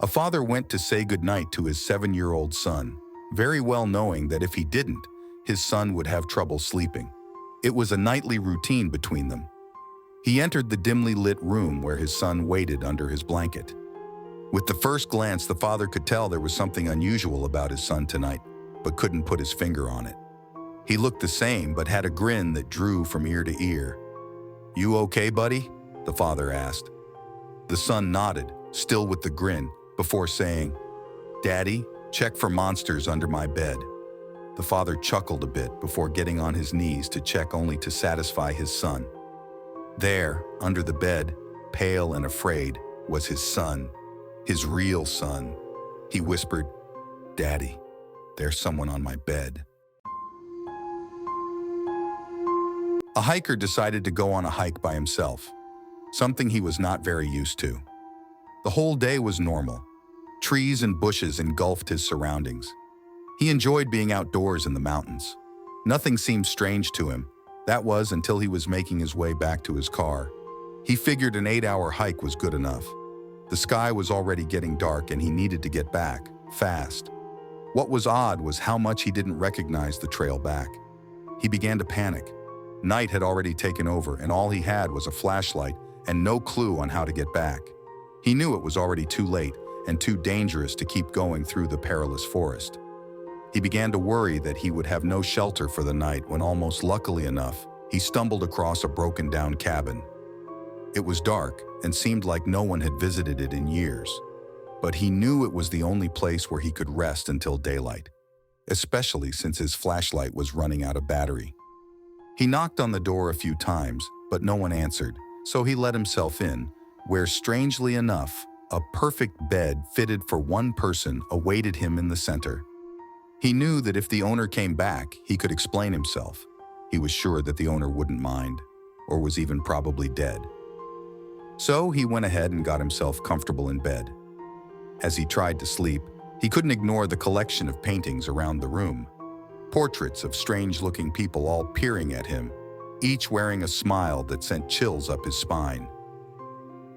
A father went to say goodnight to his 7-year-old son, very well knowing that if he didn't, his son would have trouble sleeping. It was a nightly routine between them. He entered the dimly lit room where his son waited under his blanket. With the first glance, the father could tell there was something unusual about his son tonight, but couldn't put his finger on it. He looked the same, but had a grin that drew from ear to ear. "You okay, buddy?" the father asked. The son nodded, still with the grin, before saying, "Daddy, check for monsters under my bed." The father chuckled a bit before getting on his knees to check, only to satisfy his son. There, under the bed, pale and afraid, was his son, his real son. He whispered, "Daddy, there's someone on my bed." A hiker decided to go on a hike by himself, something he was not very used to. The whole day was normal. Trees and bushes engulfed his surroundings. He enjoyed being outdoors in the mountains. Nothing seemed strange to him. That was until he was making his way back to his car. He figured an 8-hour hike was good enough. The sky was already getting dark and he needed to get back, fast. What was odd was how much he didn't recognize the trail back. He began to panic. Night had already taken over and all he had was a flashlight and no clue on how to get back. He knew it was already too late and too dangerous to keep going through the perilous forest. He began to worry that he would have no shelter for the night when, almost luckily enough, he stumbled across a broken-down cabin. It was dark and seemed like no one had visited it in years, but he knew it was the only place where he could rest until daylight, especially since his flashlight was running out of battery. He knocked on the door a few times, but no one answered, so he let himself in, where, strangely enough, a perfect bed fitted for one person awaited him in the center. He knew that if the owner came back, he could explain himself. He was sure that the owner wouldn't mind, or was even probably dead. So he went ahead and got himself comfortable in bed. As he tried to sleep, he couldn't ignore the collection of paintings around the room. Portraits of strange-looking people all peering at him, each wearing a smile that sent chills up his spine.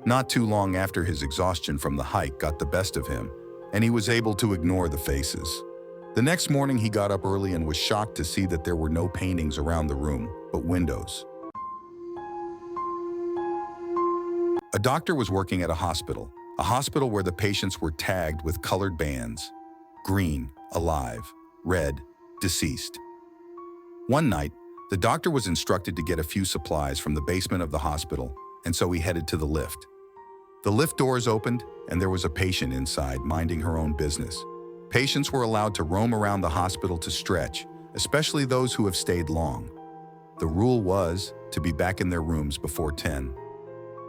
Not too long after, his exhaustion from the hike got the best of him, and he was able to ignore the faces. The next morning, he got up early and was shocked to see that there were no paintings around the room, but windows. A doctor was working at a hospital where the patients were tagged with colored bands: green, alive; red, deceased. One night, the doctor was instructed to get a few supplies from the basement of the hospital, and so he headed to the lift. The lift doors opened, and there was a patient inside minding her own business. Patients were allowed to roam around the hospital to stretch, especially those who have stayed long. The rule was to be back in their rooms before 10.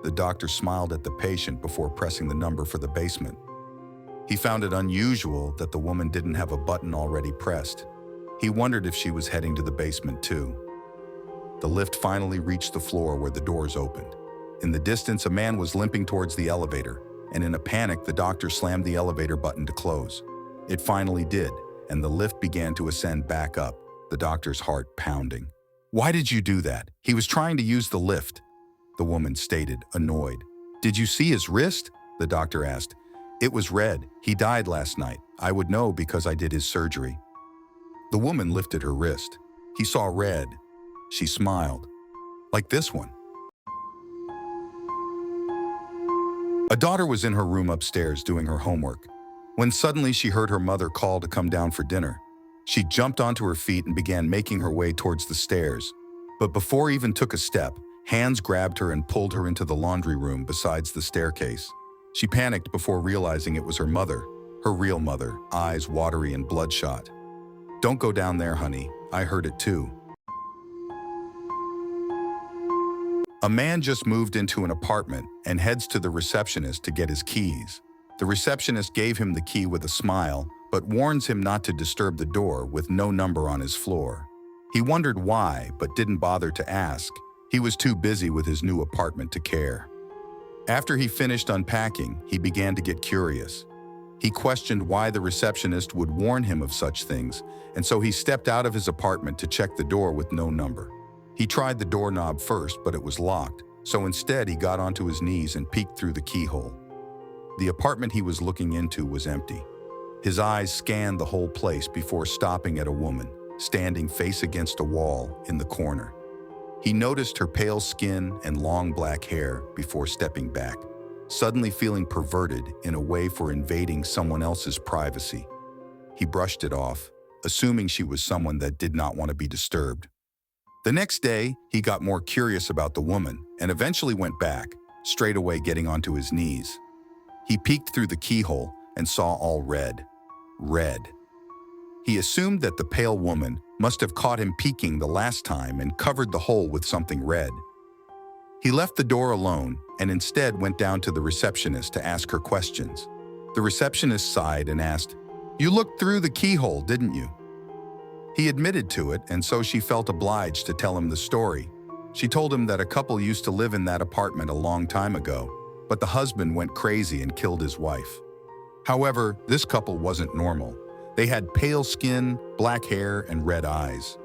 The doctor smiled at the patient before pressing the number for the basement. He found it unusual that the woman didn't have a button already pressed. He wondered if she was heading to the basement too. The lift finally reached the floor where the doors opened. In the distance, a man was limping towards the elevator, and in a panic, the doctor slammed the elevator button to close. It finally did, and the lift began to ascend back up, the doctor's heart pounding. "Why did you do that? He was trying to use the lift," the woman stated, annoyed. "Did you see his wrist?" the doctor asked. "It was red. He died last night. I would know because I did his surgery." The woman lifted her wrist. He saw red. She smiled. "Like this one." A daughter was in her room upstairs doing her homework, when suddenly she heard her mother call to come down for dinner. She jumped onto her feet and began making her way towards the stairs. But before even took a step, hands grabbed her and pulled her into the laundry room besides the staircase. She panicked before realizing it was her mother, her real mother, eyes watery and bloodshot. "Don't go down there, honey. I heard it too." A man just moved into an apartment and heads to the receptionist to get his keys. The receptionist gave him the key with a smile, but warns him not to disturb the door with no number on his floor. He wondered why, but didn't bother to ask. He was too busy with his new apartment to care. After he finished unpacking, he began to get curious. He questioned why the receptionist would warn him of such things, and so he stepped out of his apartment to check the door with no number. He tried the doorknob first, but it was locked, so instead he got onto his knees and peeked through the keyhole. The apartment he was looking into was empty. His eyes scanned the whole place before stopping at a woman, standing face against a wall in the corner. He noticed her pale skin and long black hair before stepping back, suddenly feeling perverted in a way for invading someone else's privacy. He brushed it off, assuming she was someone that did not want to be disturbed. The next day, he got more curious about the woman and eventually went back, straight away getting onto his knees. He peeked through the keyhole and saw all red. Red. He assumed that the pale woman must have caught him peeking the last time and covered the hole with something red. He left the door alone and instead went down to the receptionist to ask her questions. The receptionist sighed and asked, "You looked through the keyhole, didn't you?" He admitted to it, and so she felt obliged to tell him the story. She told him that a couple used to live in that apartment a long time ago, but the husband went crazy and killed his wife. However, this couple wasn't normal. They had pale skin, black hair, and red eyes.